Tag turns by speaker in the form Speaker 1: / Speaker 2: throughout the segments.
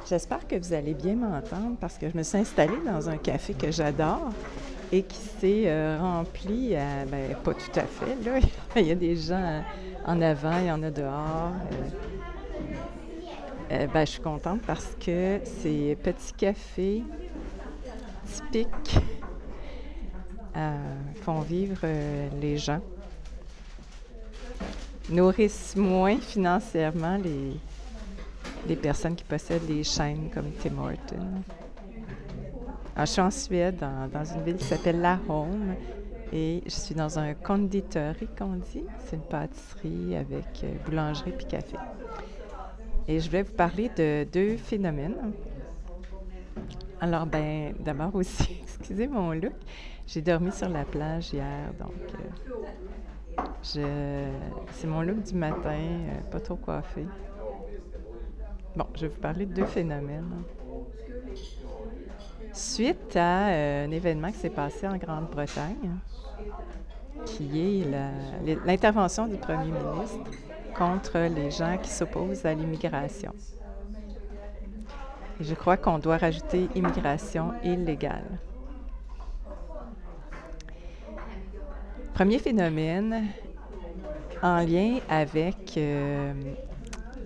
Speaker 1: J'espère que vous allez bien m'entendre parce que je me suis installée dans un café que j'adore et qui s'est rempli ben, pas tout à fait, là. Il y a des gens en avant, il y en a dehors. Ben, je suis contente parce que ces petits cafés typiques font vivre les gens, nourrissent moins financièrement les personnes qui possèdent des chaînes comme Tim Hortons. Alors, je suis en Suède, dans une ville qui s'appelle Laholm, et je suis dans un konditori, qu'on dit. C'est une pâtisserie avec boulangerie puis café. Et je vais vous parler de deux phénomènes. Alors, ben, d'abord aussi, excusez mon look, j'ai dormi sur la plage hier, donc c'est mon look du matin, pas trop coiffé. Bon, je vais vous parler de deux phénomènes. Suite à un événement qui s'est passé en Grande-Bretagne, qui est l'intervention du premier ministre contre les gens qui s'opposent à l'immigration. Et je crois qu'on doit rajouter immigration illégale. Premier phénomène en lien avec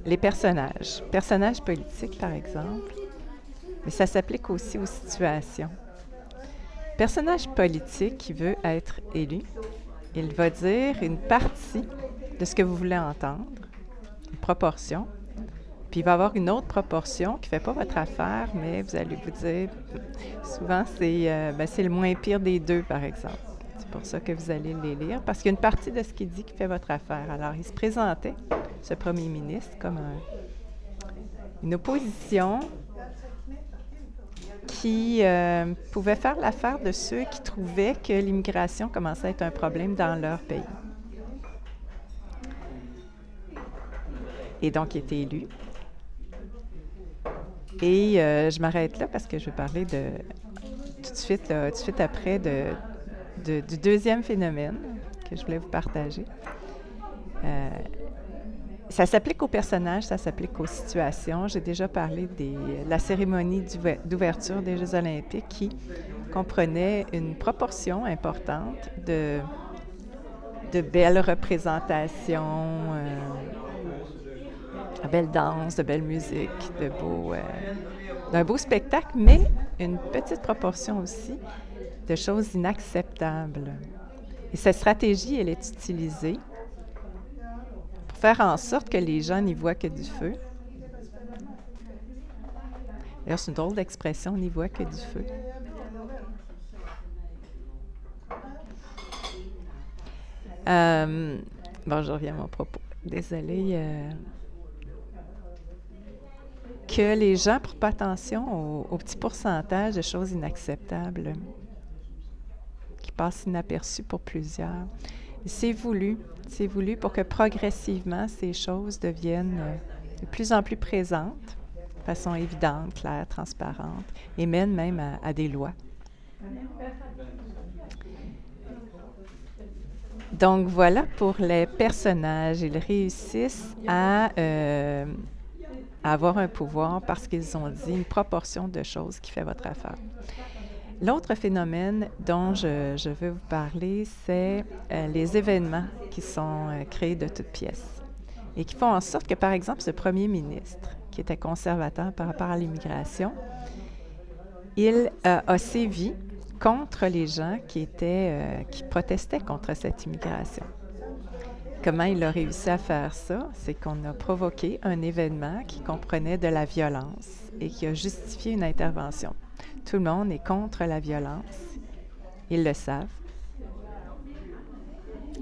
Speaker 1: les personnages. Personnages politiques, par exemple, mais ça s'applique aussi aux situations. Personnage politique qui veut être élu, il va dire une partie de ce que vous voulez entendre, une proportion, puis il va y avoir une autre proportion qui ne fait pas votre affaire, mais vous allez vous dire, souvent c'est le moins pire des deux, par exemple. C'est pour ça que vous allez les lire, parce qu'il y a une partie de ce qu'il dit qui fait votre affaire. Alors, il se présentait, ce premier ministre, comme une opposition qui pouvait faire l'affaire de ceux qui trouvaient que l'immigration commençait à être un problème dans leur pays. Et donc, il était élu. Et je m'arrête là parce que je vais parler tout de suite après du deuxième phénomène que je voulais vous partager. Ça s'applique aux personnages, ça s'applique aux situations. J'ai déjà parlé de la cérémonie d'ouverture des Jeux olympiques qui comprenait une proportion importante de belles représentations, de belles danses, de belle musique, d'un beau spectacle, mais une petite proportion aussi de choses inacceptables. Et cette stratégie, elle est utilisée pour faire en sorte que les gens n'y voient que du feu. D'ailleurs, c'est une drôle d'expression, on n'y voit que du feu. Bon, je reviens à mon propos. Désolée. Que les gens ne portent pas attention au petit pourcentage de choses inacceptables qui passent inaperçues pour plusieurs. C'est voulu pour que progressivement ces choses deviennent de plus en plus présentes, de façon évidente, claire, transparente, et mènent même à des lois. Donc voilà pour les personnages. Ils réussissent à avoir un pouvoir parce qu'ils ont dit une proportion de choses qui fait votre affaire. L'autre phénomène dont je veux vous parler, c'est les événements qui sont créés de toutes pièces et qui font en sorte que, par exemple, ce premier ministre, qui était conservateur par rapport à l'immigration, il a sévi contre les gens qui protestaient contre cette immigration. Comment il a réussi à faire ça? C'est qu'on a provoqué un événement qui comprenait de la violence et qui a justifié une intervention. Tout le monde est contre la violence. Ils le savent.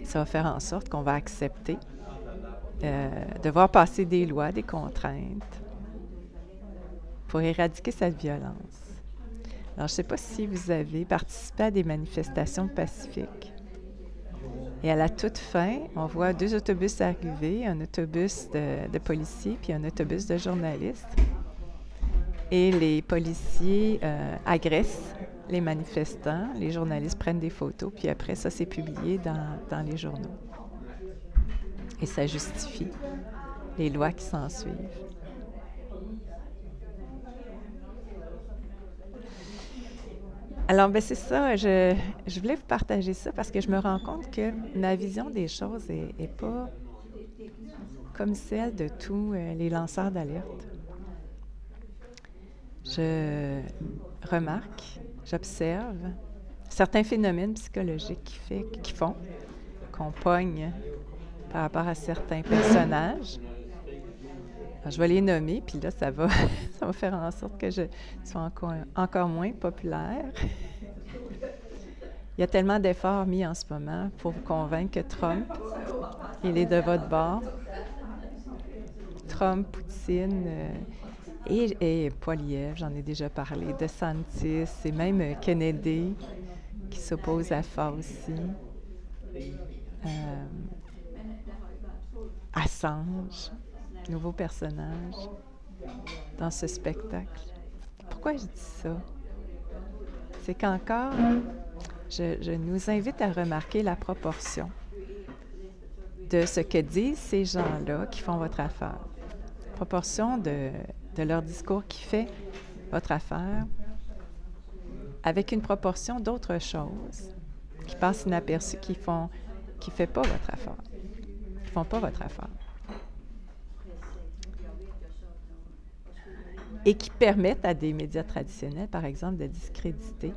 Speaker 1: Ça va faire en sorte qu'on va accepter de voir passer des lois, des contraintes pour éradiquer cette violence. Alors, je ne sais pas si vous avez participé à des manifestations pacifiques. Et à la toute fin, on voit 2 autobus arriver, un autobus de policiers puis un autobus de journalistes. Et les policiers agressent les manifestants, les journalistes prennent des photos, puis après ça, c'est publié dans les journaux. Et ça justifie les lois qui s'en suivent. Alors, ben c'est ça, je voulais vous partager ça parce que je me rends compte que ma vision des choses est pas comme celle de tous les lanceurs d'alerte. Je remarque, j'observe certains phénomènes psychologiques qui font qu'on pogne par rapport à certains personnages. Alors, je vais les nommer, puis là, ça va faire en sorte que je sois encore moins populaire. Il y a tellement d'efforts mis en ce moment pour vous convaincre que Trump, il est de votre bord. Trump, Poutine et Poilievre, j'en ai déjà parlé, DeSantis et même Kennedy qui s'oppose à Fauci. Assange, nouveau personnage dans ce spectacle. Pourquoi je dis ça? C'est qu'encore, je nous invite à remarquer la proportion de ce que disent ces gens-là qui font votre affaire. Proportion de leur discours qui fait votre affaire avec une proportion d'autres choses qui passent inaperçues, qui ne fait pas votre affaire, qui font pas votre affaire. Et qui permettent à des médias traditionnels, par exemple, de discréditer.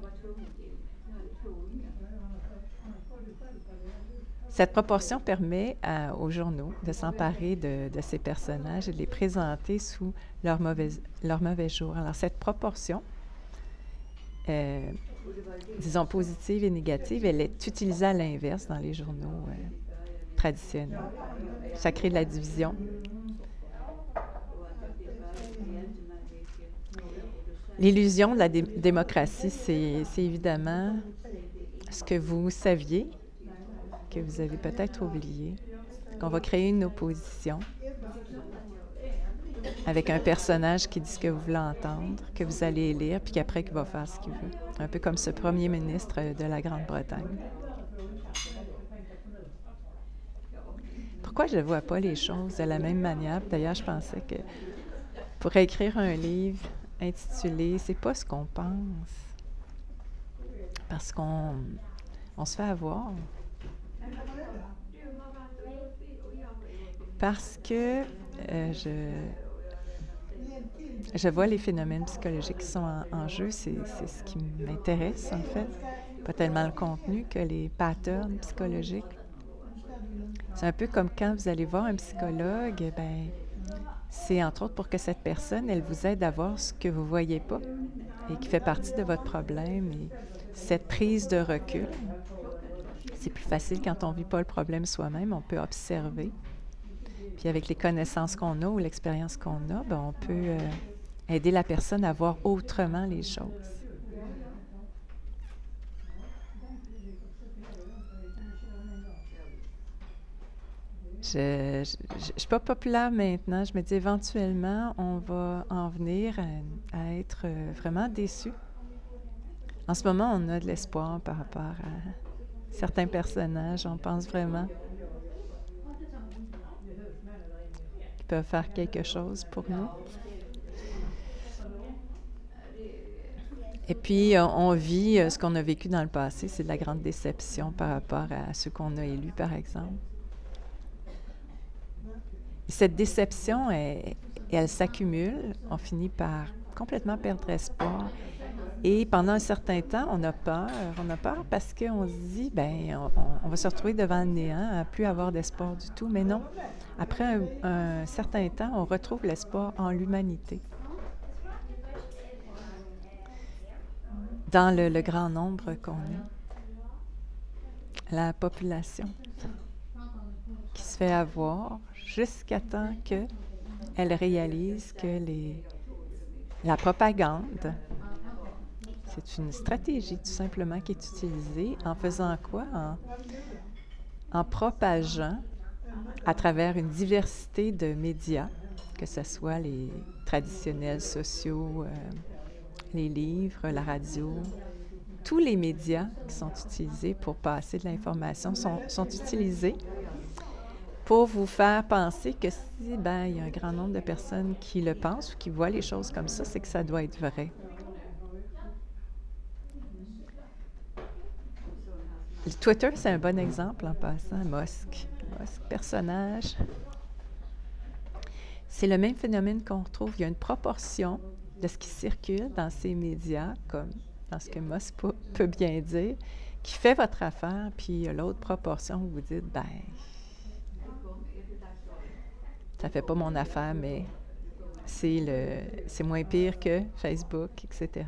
Speaker 1: Cette proportion permet aux journaux de s'emparer de ces personnages et de les présenter sous leur mauvais jour. Alors, cette proportion, disons positive et négative, elle est utilisée à l'inverse dans les journaux traditionnels. Ça crée de la division. L'illusion de la démocratie, c'est évidemment ce que vous saviez, que vous avez peut-être oublié, qu'on va créer une opposition avec un personnage qui dit ce que vous voulez entendre, que vous allez lire, puis qu'après, il va faire ce qu'il veut. Un peu comme ce premier ministre de la Grande-Bretagne. Pourquoi je ne vois pas les choses de la même manière? D'ailleurs, je pensais que pour écrire un livre intitulé « C'est pas ce qu'on pense », parce qu'on se fait avoir. Parce que je vois les phénomènes psychologiques qui sont en jeu, c'est ce qui m'intéresse en fait. Pas tellement le contenu que les patterns psychologiques. C'est un peu comme quand vous allez voir un psychologue, ben c'est entre autres pour que cette personne, elle vous aide à voir ce que vous ne voyez pas et qui fait partie de votre problème. Et cette prise de recul, c'est plus facile quand on ne vit pas le problème soi-même, on peut observer. Puis avec les connaissances qu'on a ou l'expérience qu'on a, ben on peut aider la personne à voir autrement les choses. Je ne suis pas populaire maintenant. Je me dis éventuellement, on va en venir à être vraiment déçus. En ce moment, on a de l'espoir par rapport à certains personnages. On pense vraiment qu'ils peuvent faire quelque chose pour nous. Et puis, on vit ce qu'on a vécu dans le passé. C'est de la grande déception par rapport à ceux qu'on a élus, par exemple. Cette déception, elle s'accumule. On finit par complètement perdre espoir. Et pendant un certain temps, on a peur. On a peur parce qu'on se dit, ben, on va se retrouver devant le néant, à plus avoir d'espoir du tout. Mais non. Après un certain temps, on retrouve l'espoir en l'humanité. Dans le grand nombre qu'on est. La population qui se fait avoir jusqu'à temps qu'elle réalise que la propagande, c'est une stratégie tout simplement qui est utilisée en faisant quoi? En propageant à travers une diversité de médias, que ce soit les traditionnels sociaux, les livres, la radio, tous les médias qui sont utilisés pour passer de l'information sont utilisés pour vous faire penser que si il y a un grand nombre de personnes qui le pensent ou qui voient les choses comme ça, c'est que ça doit être vrai. Le Twitter, c'est un bon exemple en passant. Musk. Musk, personnage. C'est le même phénomène qu'on retrouve. Il y a une proportion de ce qui circule dans ces médias, comme dans ce que Musk peut bien dire, qui fait votre affaire, puis il y a l'autre proportion où vous dites, ben, ça fait pas mon affaire, mais c'est moins pire que Facebook, etc.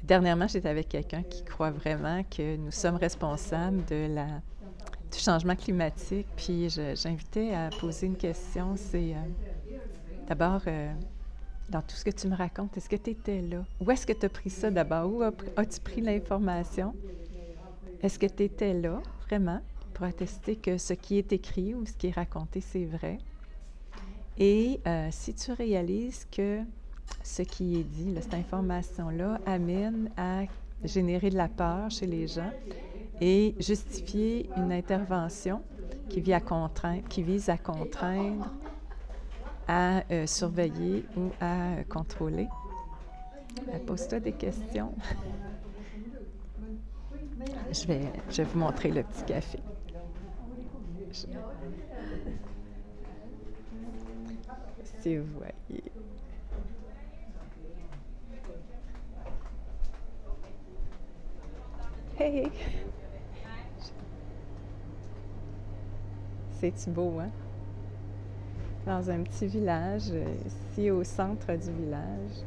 Speaker 1: Dernièrement, j'étais avec quelqu'un qui croit vraiment que nous sommes responsables du changement climatique, puis j'invitais à poser une question, c'est d'abord, dans tout ce que tu me racontes, est-ce que tu étais là? Où est-ce que tu as pris ça d'abord? Où as-tu pris l'information? Est-ce que tu étais là, vraiment, pour attester que ce qui est écrit ou ce qui est raconté, c'est vrai? Et si tu réalises que ce qui est dit, là, cette information-là, amène à générer de la peur chez les gens et justifier une intervention qui vise à contraindre, à surveiller ou à contrôler. Pose-toi des questions. Je vais vous montrer le petit café. Si vous voyez. Hey! C'est-tu beau, hein? Dans un petit village, ici au centre du village.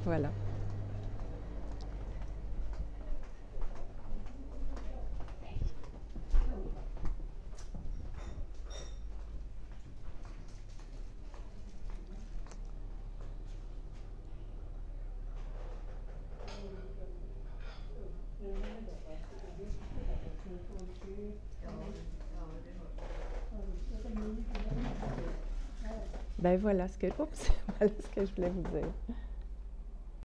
Speaker 1: Voilà. Ben voilà ce que, oups, voilà ce que je voulais vous dire.